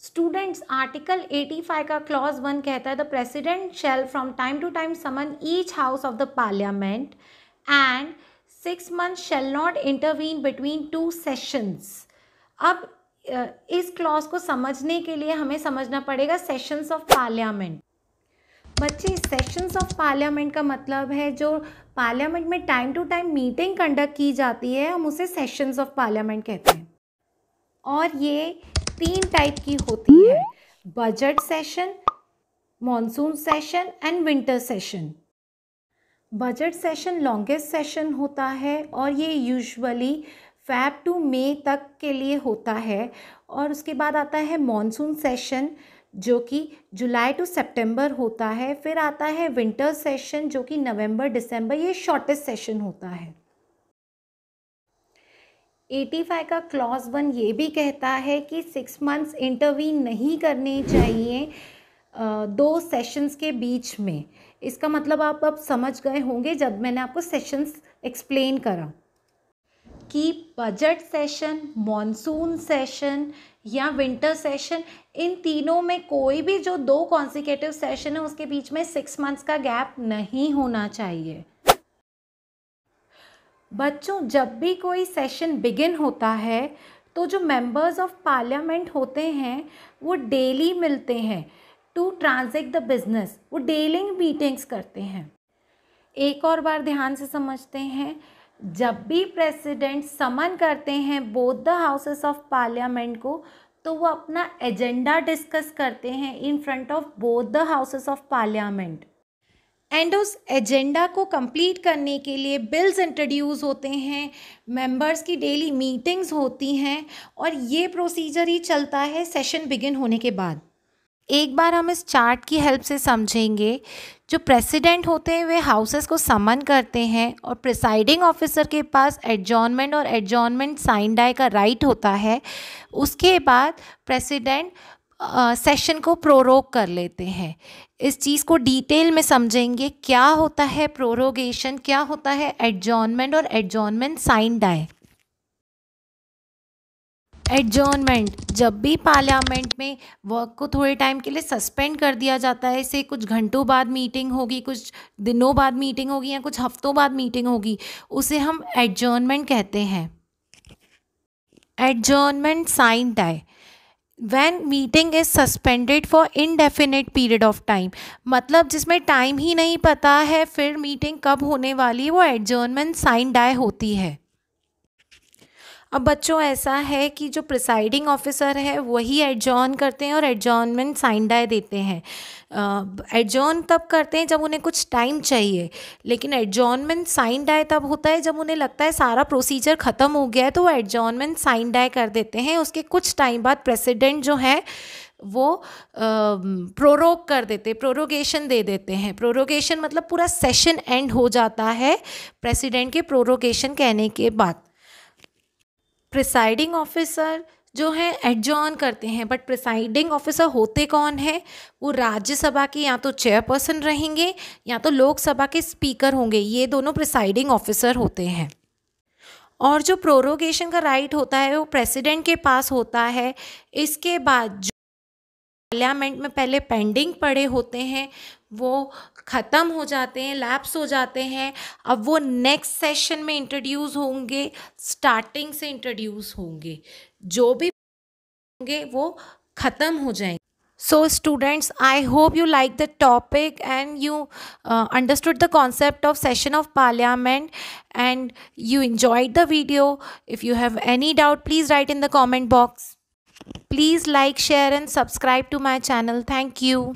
Students, article 85 का clause 1 कहता है the president shall from time to time summon each house of the parliament and 6 months shall not intervene between 2 sessions. अब इस clause को समझने के लिए हमें समझना पड़ेगा सेशंस ऑफ पार्लियामेंट। बच्चे, सेशंस ऑफ पार्लियामेंट का मतलब है जो पार्लियामेंट में time to time meeting conduct की जाती है, हम उसे सेशंस ऑफ पार्लियामेंट कहते हैं। और ये 3 टाइप की होती है, budget session, monsoon session and winter session. Budget session longest session होता है और ये यूजुअली Feb to May तक के लिए होता है। और उसके बाद आता है मॉनसून सेशन जो कि जुलाई टू सितंबर होता है। फिर आता है विंटर सेशन जो कि नवंबर दिसंबर, ये शॉर्टेस्ट सेशन होता है। 85 का क्लॉज 1 ये भी कहता है कि 6 months इंटरवीन नहीं करने चाहिए 2 सेशंस के बीच में। इसका मतलब आप अब समझ गए होंगे जब मैंने आपको सेशंस एक्सप्लेन करा कि बजट सेशन, मॉनसून सेशन या विंटर सेशन, इन तीनों में कोई भी जो 2 कॉन्सिक्यूटिव सेशन है उसके बीच में 6 months का गैप नहीं होना चाहिए। बच्चों, जब भी कोई सेशन बिगिन होता है तो जो मेंबर्स ऑफ पार्लियामेंट होते हैं वो डेली मिलते हैं टू ट्रांजैक्ट द बिजनेस, वो डेली मीटिंग्स करते हैं। एक और बार ध्यान से समझते हैं, जब भी प्रेसिडेंट समन करते हैं both the houses of parliament को, तो वो अपना एजेंडा डिस्कस करते हैं in front of both the houses of parliament. And उस एजेंडा को कंप्लीट करने के लिए बिल्स इंट्रोड्यूस होते हैं, मेंबर्स की डेली मीटिंग्स होती हैं और ये प्रोसीजर ही चलता है सेशन बिगिन होने के बाद। एक बार हम इस चार्ट की हेल्प से समझेंगे। जो प्रेसिडेंट होते हैं वे हाउसेस को समन करते हैं और प्रिसाइडिंग ऑफिसर के पास एडजॉर्नमेंट और एडजॉर्नमेंट साइन डाई का राइट होता है। उसके बाद प्रेसिडेंट सेशन को प्रोरोग कर लेते हैं। इस चीज़ को डिटेल में समझेंगे, क्या होता है प्रोरोगेशन, क्या होता है एडजॉर्नमेंट और एडजॉर्नमेंट साइन डाई। एडजॉर्नमेंट, जब भी पार्लियामेंट में वर्क को थोड़े टाइम के लिए सस्पेंड कर दिया जाता है, इसे कुछ घंटों बाद मीटिंग होगी, कुछ दिनों बाद मीटिंग होगी या कुछ हफ्तों बाद मीटिंग होगी, उसे हम एडजॉर्नमेंट कहते हैं। Adjournment sine die, when meeting is suspended for indefinite period of time, मतलब जिसमें टाइम ही नहीं पता है फिर मीटिंग कब होने वाली है, वो एडजॉर्नमेंट साइन डाई होती है। अब बच्चों, ऐसा है कि जो प्रिसाइडिंग ऑफिसर है वही एडजॉर्न करते हैं और एडजॉर्नमेंट साइन डाई देते हैं। एडजॉर्न तब करते हैं जब उन्हें कुछ टाइम चाहिए, लेकिन एडजॉर्नमेंट साइन डाई तब होता है जब उन्हें लगता है सारा प्रोसीजर ख़त्म हो गया है, तो वो एडजॉर्नमेंट साइन डाई कर देते हैं। उसके कुछ टाइम बाद प्रेसिडेंट जो है वो प्रोरोग कर देते, प्रोरोगेशन दे देते हैं। प्रोरोगेशन मतलब पूरा सेशन एंड हो जाता है प्रेसिडेंट के प्रोरोगेशन कहने के बाद। प्रिसाइडिंग ऑफिसर जो है एडजॉर्न करते हैं, बट प्रिसाइडिंग ऑफिसर होते कौन है? वो राज्यसभा के या तो चेयरपर्सन रहेंगे या तो लोकसभा के स्पीकर होंगे, ये दोनों प्रिसाइडिंग ऑफिसर होते हैं। और जो प्रोरोगेशन का राइट होता है वो प्रेसिडेंट के पास होता है। इसके बाद जो पार्लियामेंट में पहले पेंडिंग पड़े होते हैं वो ख़त्म हो जाते हैं, लैप्स हो जाते हैं। अब वो नेक्स्ट सेशन में इंट्रोड्यूस होंगे, स्टार्टिंग से इंट्रोड्यूस होंगे, जो भी होंगे वो ख़त्म हो जाएंगे। So students, I hope you like the topic and you understood the concept of session of parliament and you enjoyed the video. If you have any doubt, please write in the comment box. Please like, share and subscribe to my channel. Thank you.